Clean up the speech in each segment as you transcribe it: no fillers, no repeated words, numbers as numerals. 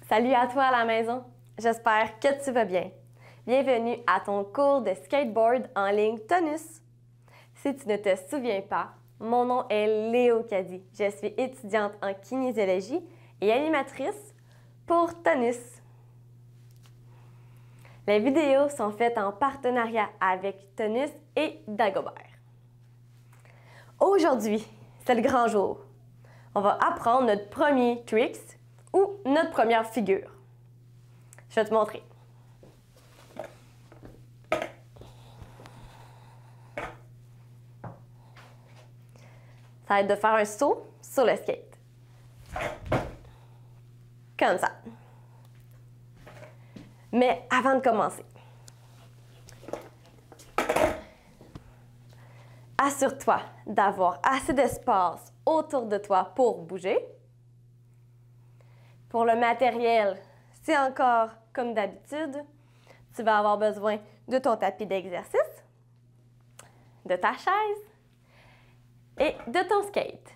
Salut à toi à la maison, j'espère que tu vas bien. Bienvenue à ton cours de skateboard en ligne Tonus. Si tu ne te souviens pas, mon nom est Léo Caddy. Je suis étudiante en kinésiologie et animatrice pour Tonus. Les vidéos sont faites en partenariat avec Tonus et Dagobert. Aujourd'hui, c'est le grand jour. On va apprendre notre premier tricks ou notre première figure. Je vais te montrer. Ça va être de faire un saut sur le skate. Comme ça. Mais avant de commencer, assure-toi d'avoir assez d'espace autour de toi pour bouger. Pour le matériel, c'est encore comme d'habitude. Tu vas avoir besoin de ton tapis d'exercice, de ta chaise et de ton skate.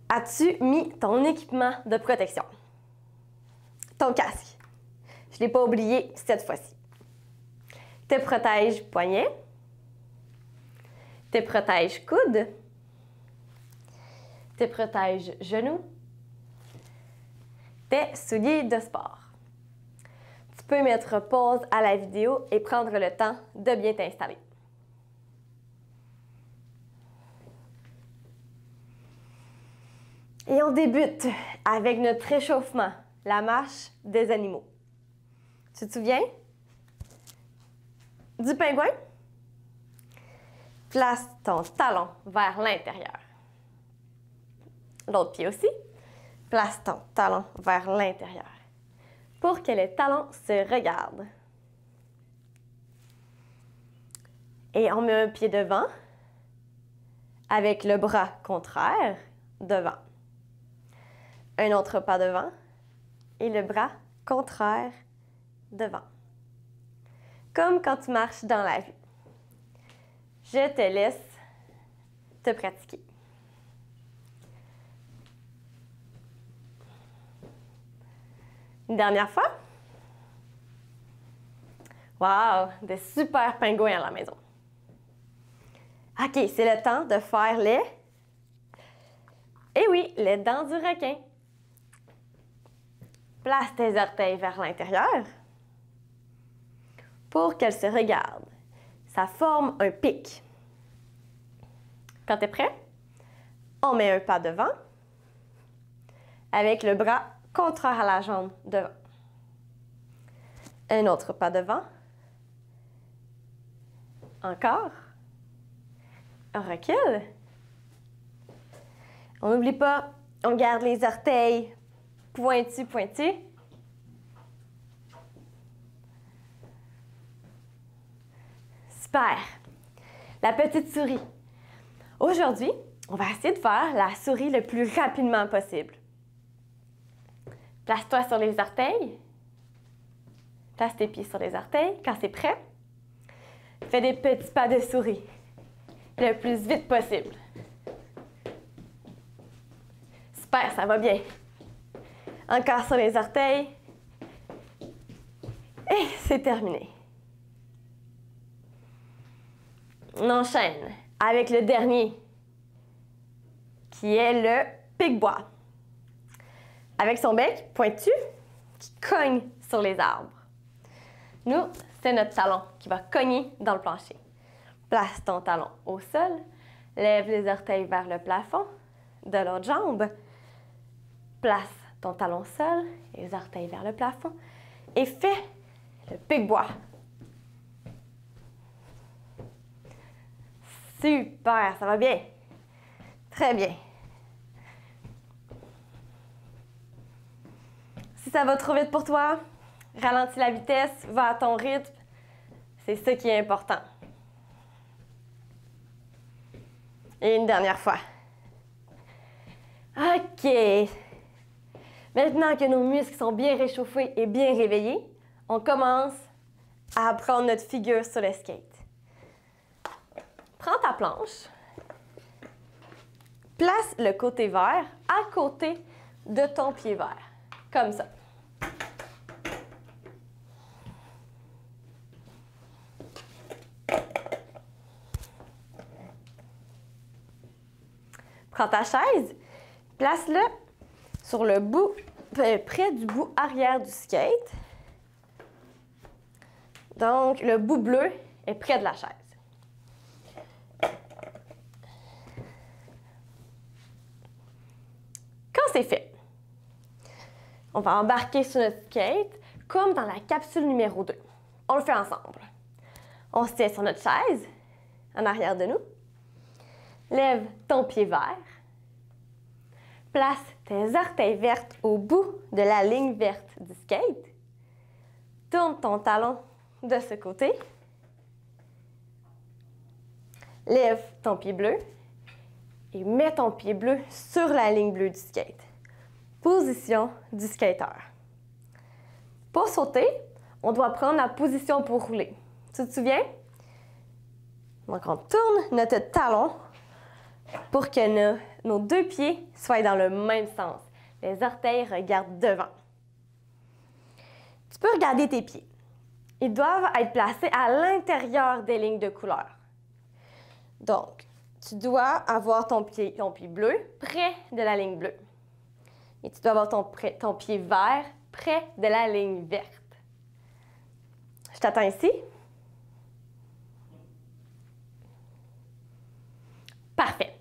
As-tu mis ton équipement de protection? Ton casque. Je ne l'ai pas oublié cette fois-ci. Tes protèges poignets. Tes protèges coudes. Tes protèges genoux. Tes souliers de sport. Tu peux mettre pause à la vidéo et prendre le temps de bien t'installer. Et on débute avec notre réchauffement, la marche des animaux. Tu te souviens? Du pingouin? Place ton talon vers l'intérieur. L'autre pied aussi. Place ton talon vers l'intérieur pour que les talons se regardent. Et on met un pied devant avec le bras contraire devant. Un autre pas devant et le bras contraire devant. Comme quand tu marches dans la rue. Je te laisse te pratiquer. Une dernière fois. Wow, des super pingouins à la maison. OK, c'est le temps de faire les... Eh oui, les dents du requin. Place tes orteils vers l'intérieur pour qu'elles se regardent. Ça forme un pic. Quand tu es prêt, on met un pas devant avec le bras contraire à la jambe devant. Un autre pas devant. Encore. On recule. On n'oublie pas, on garde les orteils pointus, pointus. Super. La petite souris. Aujourd'hui, on va essayer de faire la souris le plus rapidement possible. Place-toi sur les orteils. Place tes pieds sur les orteils. Quand c'est prêt, fais des petits pas de souris le plus vite possible. Super, ça va bien. Encore sur les orteils. Et c'est terminé. On enchaîne avec le dernier, qui est le pique-bois. Avec son bec pointu qui cogne sur les arbres. Nous, c'est notre talon qui va cogner dans le plancher. Place ton talon au sol, lève les orteils vers le plafond de l'autre jambe. Place ton talon au sol, les orteils vers le plafond et fais le pique-bois. Super, ça va bien. Très bien. Si ça va trop vite pour toi, ralentis la vitesse, va à ton rythme. C'est ça qui est important. Et une dernière fois. OK. Maintenant que nos muscles sont bien réchauffés et bien réveillés, on commence à apprendre notre figure sur le skate. Prends ta planche, place le côté vert à côté de ton pied vert. Comme ça. Prends ta chaise, place-le sur le bout, près du bout arrière du skate. Donc, le bout bleu est près de la chaise. Quand c'est fait, on va embarquer sur notre skate comme dans la capsule numéro 2. On le fait ensemble. On se tient sur notre chaise, en arrière de nous. Lève ton pied vert. Place tes orteils vertes au bout de la ligne verte du skate. Tourne ton talon de ce côté. Lève ton pied bleu et mets ton pied bleu sur la ligne bleue du skate. Position du skateur. Pour sauter, on doit prendre la position pour rouler. Tu te souviens? Donc, on tourne notre talon pour que nos deux pieds soient dans le même sens. Les orteils regardent devant. Tu peux regarder tes pieds. Ils doivent être placés à l'intérieur des lignes de couleur. Donc, tu dois avoir ton pied bleu près de la ligne bleue. Et tu dois avoir ton pied vert près de la ligne verte. Je t'attends ici. Parfait.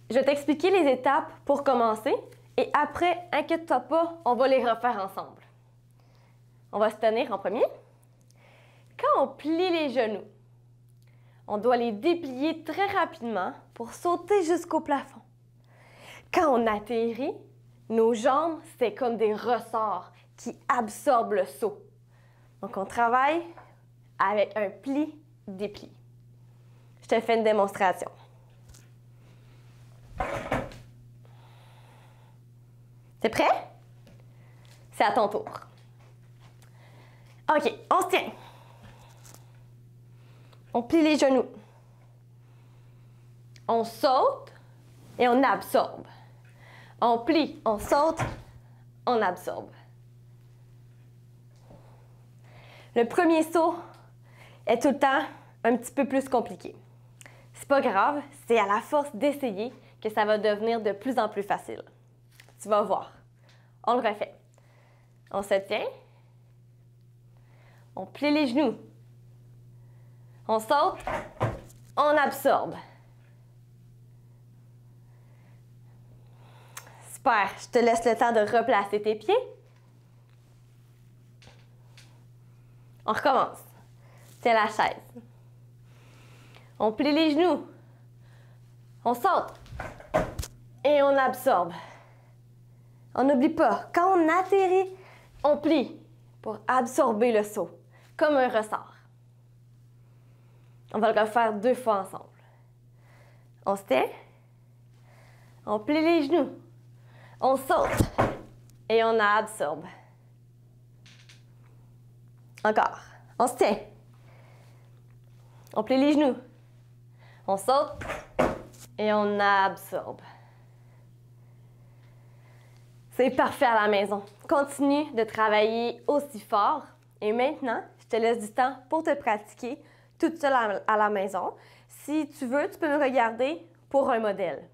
Je vais t'expliquer les étapes pour commencer et après, inquiète-toi pas, on va les refaire ensemble. On va se tenir en premier. Quand on plie les genoux, on doit les déplier très rapidement pour sauter jusqu'au plafond. Quand on atterrit, nos jambes, c'est comme des ressorts qui absorbent le saut. Donc, on travaille avec un pli-dépli. Je te fais une démonstration. T'es prêt? C'est à ton tour. OK, on se tient. On plie les genoux. On saute et on absorbe. On plie, on saute, on absorbe. Le premier saut est tout le temps un petit peu plus compliqué. C'est pas grave, c'est à la force d'essayer que ça va devenir de plus en plus facile. Tu vas voir. On le refait. On se tient. On plie les genoux. On saute. On absorbe. Super. Je te laisse le temps de replacer tes pieds. On recommence. C'est la chaise. On plie les genoux. On saute. Et on absorbe. On n'oublie pas, quand on atterrit, on plie pour absorber le saut, comme un ressort. On va le refaire 2 fois ensemble. On se tient. On plie les genoux. On saute. Et on absorbe. Encore. On se tient. On plie les genoux. On saute. Et on absorbe. C'est parfait à la maison. Continue de travailler aussi fort. Et maintenant, je te laisse du temps pour te pratiquer toute seule à la maison. Si tu veux, tu peux me regarder pour un modèle.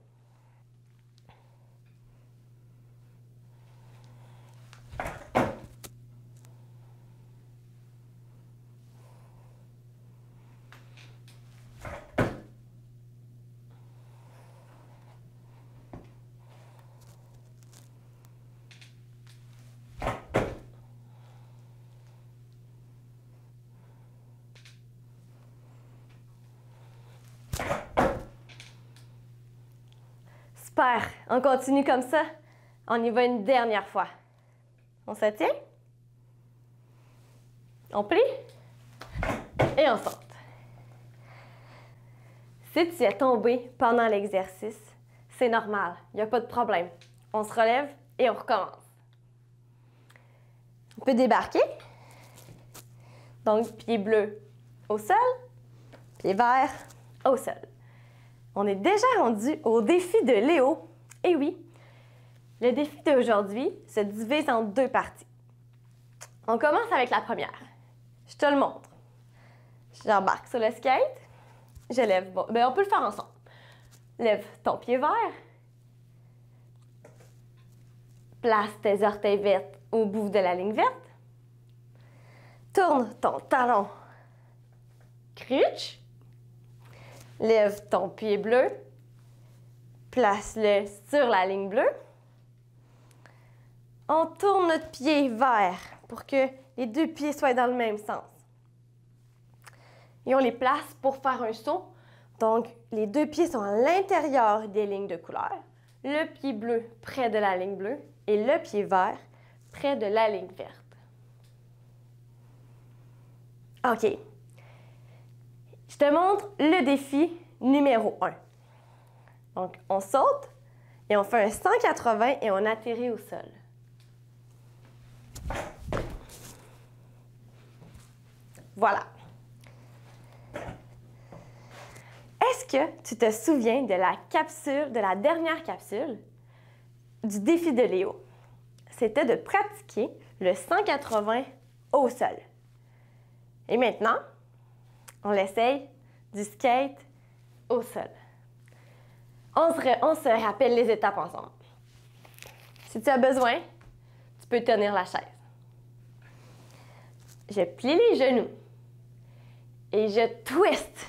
Super! On continue comme ça. On y va une dernière fois. On se tient. On plie. Et on saute. Si tu es tombé pendant l'exercice, c'est normal. Il n'y a pas de problème. On se relève et on recommence. On peut débarquer. Donc, pied bleu au sol, pied vert au sol. On est déjà rendu au défi de Léo. Et oui, Le défi d'aujourd'hui se divise en deux parties. On commence avec la première. Je te le montre. J'embarque sur le skate. Je lève. Bon, on peut le faire ensemble. Lève ton pied vert. Place tes orteils verts au bout de la ligne verte. Tourne ton talon. Crunch. Lève ton pied bleu. Place-le sur la ligne bleue. On tourne notre pied vert pour que les deux pieds soient dans le même sens. Et on les place pour faire un saut. Donc, les deux pieds sont à l'intérieur des lignes de couleur. Le pied bleu près de la ligne bleue et le pied vert près de la ligne verte. OK. Je te montre le défi numéro 1. Donc, on saute et on fait un 180 et on atterrit au sol. Voilà. Est-ce que tu te souviens de la dernière capsule du défi de Léo? C'était de pratiquer le 180 au sol. Et maintenant, on l'essaye du skate au sol. On se rappelle les étapes ensemble. Si tu as besoin, tu peux tenir la chaise. Je plie les genoux et je twiste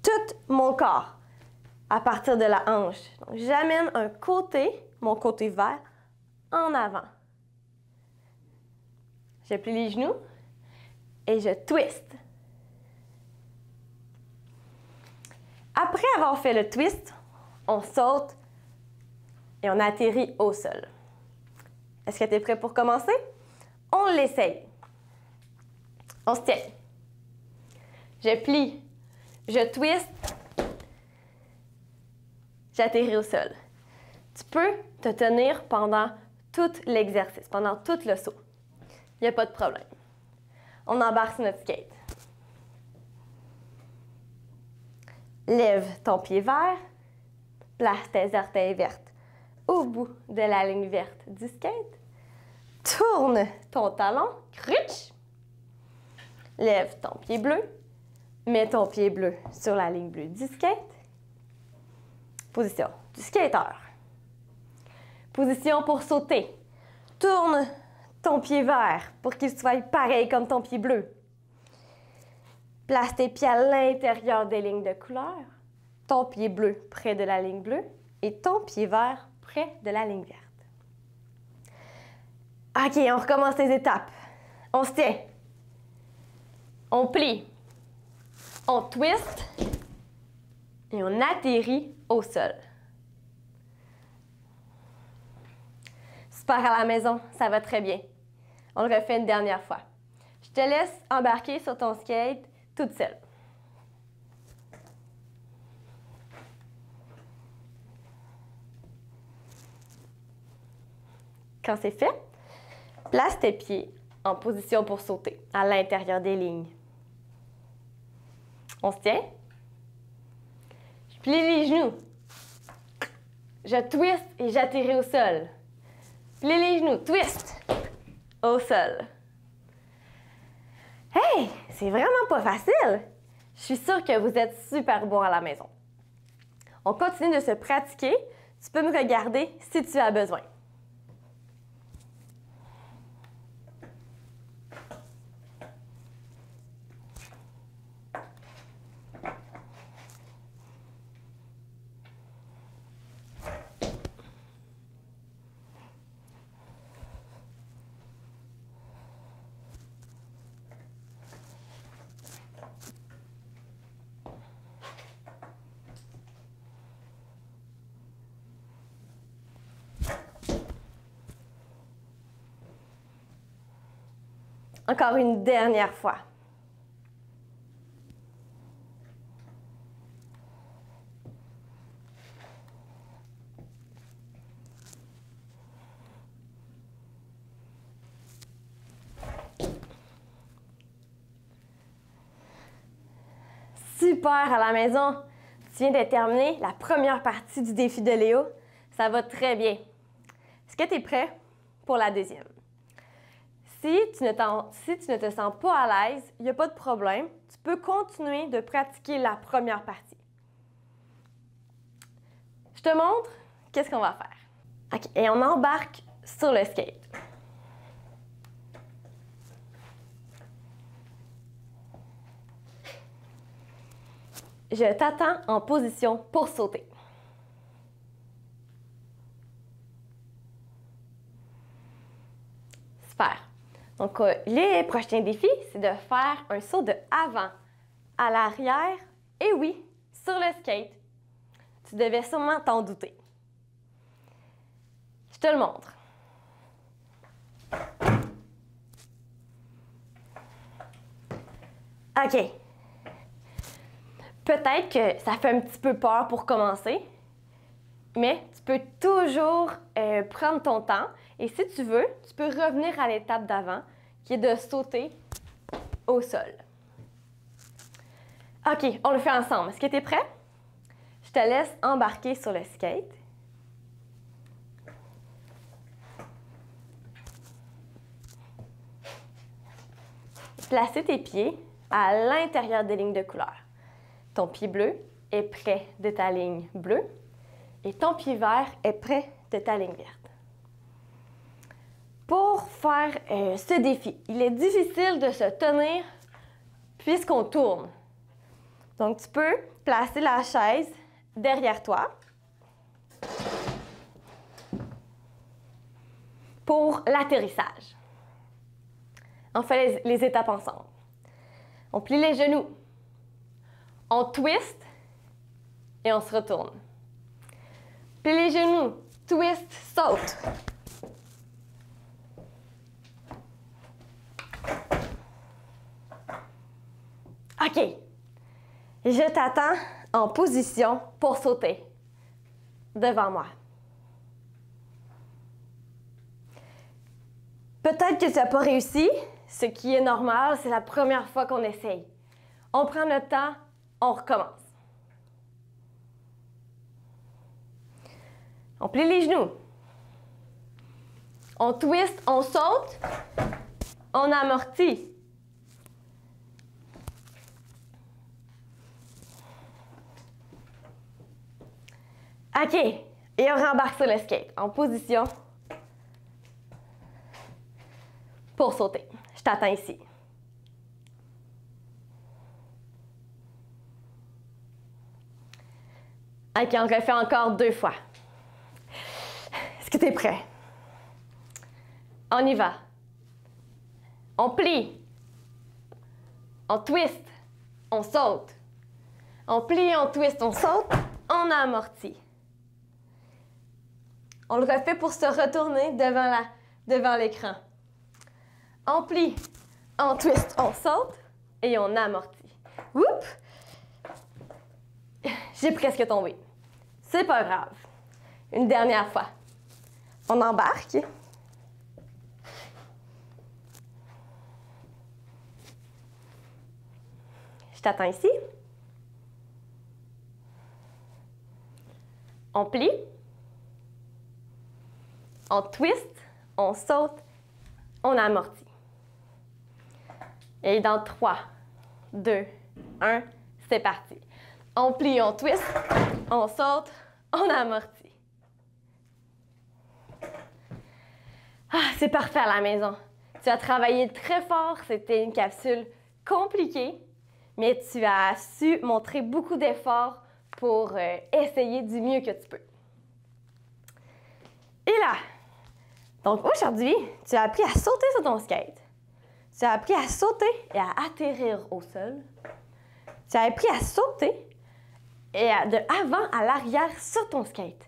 tout mon corps à partir de la hanche. Donc, j'amène mon côté vert, en avant. Je plie les genoux et je twiste. Après avoir fait le twist, on saute et on atterrit au sol. Est-ce que tu es prêt pour commencer? On l'essaye. On se tient. Je plie, je twiste, j'atterris au sol. Tu peux te tenir pendant tout l'exercice, pendant tout le saut. Il n'y a pas de problème. On embarque sur notre skate. Lève ton pied vert, place tes orteils vertes au bout de la ligne verte du skate. Tourne ton talon, crunch. Lève ton pied bleu, mets ton pied bleu sur la ligne bleue du skate. Position du skateur. Position pour sauter. Tourne ton pied vert pour qu'il soit pareil comme ton pied bleu. Place tes pieds à l'intérieur des lignes de couleur. Ton pied bleu près de la ligne bleue et ton pied vert près de la ligne verte. OK, on recommence les étapes. On se tient. On plie. On twist. Et on atterrit au sol. Super à la maison, ça va très bien. On le refait une dernière fois. Je te laisse embarquer sur ton skate toute seule. Quand c'est fait, place tes pieds en position pour sauter à l'intérieur des lignes. On se tient. Je plie les genoux. Je twiste et j'atterris au sol. Plie les genoux, twist, au sol. Hey, c'est vraiment pas facile. Je suis sûre que vous êtes super bon à la maison. On continue de se pratiquer. Tu peux me regarder si tu as besoin. Encore une dernière fois. Super à la maison. Tu viens de terminer la première partie du défi de Léo. Ça va très bien. Est-ce que tu es prêt pour la deuxième? Si tu ne te sens pas à l'aise, il n'y a pas de problème. Tu peux continuer de pratiquer la première partie. Je te montre qu'est-ce qu'on va faire. OK, et on embarque sur le skate. Je t'attends en position pour sauter. Super. Donc, les prochains défis, c'est de faire un saut de avant à l'arrière et oui, sur le skate. Tu devais sûrement t'en douter. Je te le montre. OK. Peut-être que ça fait un petit peu peur pour commencer, mais tu peux toujours prendre ton temps et si tu veux, tu peux revenir à l'étape d'avant qui est de sauter au sol. OK, on le fait ensemble. Est-ce que tu es prêt? Je te laisse embarquer sur le skate. Placez tes pieds à l'intérieur des lignes de couleur. Ton pied bleu est près de ta ligne bleue et ton pied vert est près de ta ligne verte. Pour faire ce défi, il est difficile de se tenir puisqu'on tourne. Donc, tu peux placer la chaise derrière toi pour l'atterrissage. On fait les étapes ensemble. On plie les genoux. On twist et on se retourne. Plie les genoux, twist, saute. OK. Je t'attends en position pour sauter devant moi. Peut-être que tu n'as pas réussi, ce qui est normal, c'est la première fois qu'on essaye. On prend notre temps, on recommence. On plie les genoux. On twist, on saute, on amortit. OK, et on rembarque sur le skate en position pour sauter. Je t'attends ici. OK, on refait encore 2 fois. Est-ce que tu es prêt? On y va. On plie. On twist. On saute. On plie, on twist, on saute. On amortit. On le refait pour se retourner devant l'écran. On plie, on twist, on saute et on amortit. Oups! J'ai presque tombé. C'est pas grave. Une dernière fois. On embarque. Je t'attends ici. On plie. On twist, on saute, on amortit. Et dans 3, 2, 1, c'est parti. On plie, on twist, on saute, on amortit. Ah, c'est parfait à la maison. Tu as travaillé très fort, c'était une capsule compliquée, mais tu as su montrer beaucoup d'efforts pour essayer du mieux que tu peux. Et là, donc aujourd'hui, tu as appris à sauter sur ton skate. Tu as appris à sauter et à atterrir au sol. Tu as appris à sauter et de avant à l'arrière sur ton skate.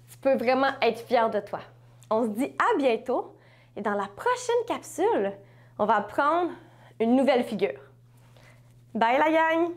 Tu peux vraiment être fier de toi. On se dit à bientôt et dans la prochaine capsule, on va prendre une nouvelle figure. Bye la gang!